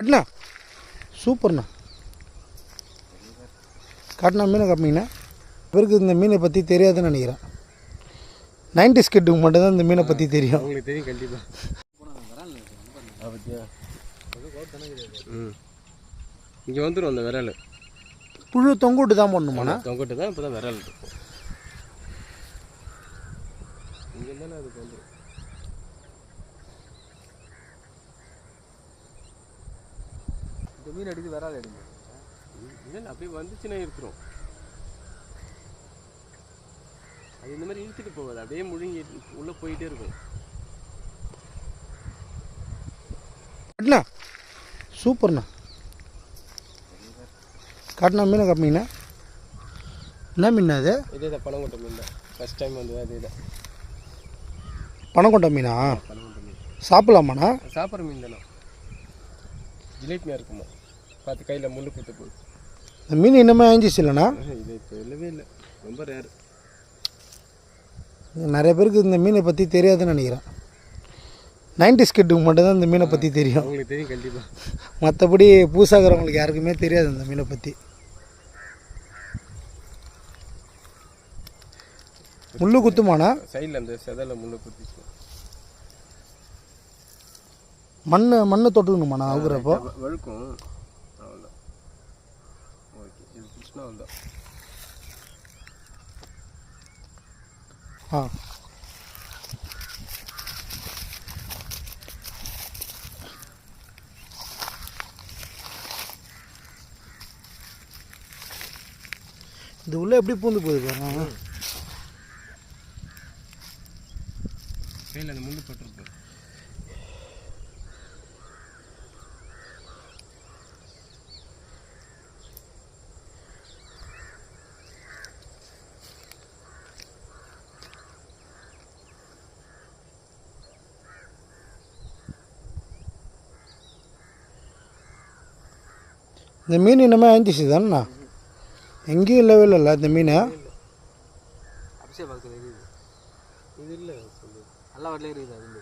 அண்ணா சூப்பர்ண்ணா. காட்டினா மீனை காப்பிங்கண்ணா. இவருக்கு இந்த மீனை பற்றி தெரியாதுன்னு நினைக்கிறேன். 90s கிட்டுக்கு மட்டும்தான் இந்த மீனை பற்றி தெரியும். உங்களுக்கு தெரியும் கண்டிப்பாக. இங்கே வந்துடும் அந்த விரல். புழு தொங்கிட்டு தான் போடணுமாண்ணா? தொங்கிட்டு தான் இப்போ தான் விரல் இருக்கும். இங்கே இருந்தாலும் அதுக்கு வந்துடும். இந்த மீன் அடித்து விரல் அடிங்க. இல்லை அப்படியே வந்துச்சுன்னா இருக்கிறோம். அது இந்த மாதிரி இழுத்துட்டு போகாது, அப்படியே முழுங்கி உள்ளே போயிட்டே இருக்கும். அண்ணா சூப்பர்ண்ணா. காட்டினா மீனை காப்பிங்கண்ணா. என்ன மீன் அது? இதே தான் பனங்கொட்டை மீன் தான். ஃபஸ்ட் டைம் வந்து அதே தான் பனங்கொட்டை மீனா? பனங்கொட்டை மீன் சாப்பிடலாமாண்ணா? சாப்பிட்ற மீன் தானே. ஜிலேபியாக இருக்குமா பார்த்து கையில் முள்ளு குத்து போகுது. இந்த மீன் இன்னமே ஆஞ்சிச்சு இல்லைண்ணா? இது இப்போ இல்லவே இல்லை, ரொம்ப ரேர். நிறைய பேருக்கு இந்த மீனை பற்றி தெரியாதுன்னு நினைக்கிறேன். 90s கிட்டுக்கு மட்டும்தான் இந்த மீனை பற்றி தெரியும். உங்களுக்கு தெரியும் கண்டிப்பாக. மற்றபடி பூசாகிறவங்களுக்கு யாருக்குமே தெரியாது இந்த மீனை பற்றி. முள்ளு குத்துமாண்ணா? சைடில் அந்த செதலை முள்ளு குத்திச்சு. மண்ணு தொட்டுக்கணுமாண்ணா அவுக்குறப்போ? வழுக்கும் அவ்வளோதான். ஓகே, இது கிருஷ்ணா வந்தான். ஆ இது உள்ளே எப்படி பூந்து போகுது பாருங்க. கையில் அந்த முள்ளு பட்டுருக்கு. இந்த மீன் இன்னமே ஆஞ்சிச்சு தானேண்ணா? எங்கேயும் இல்லவே இல்லைல்ல இந்த மீன்? அபிஷேக் பக்கத்தில் இருக்குது. இது இல்லை சொல்லு, நல்லா வரல இருக்குது அது.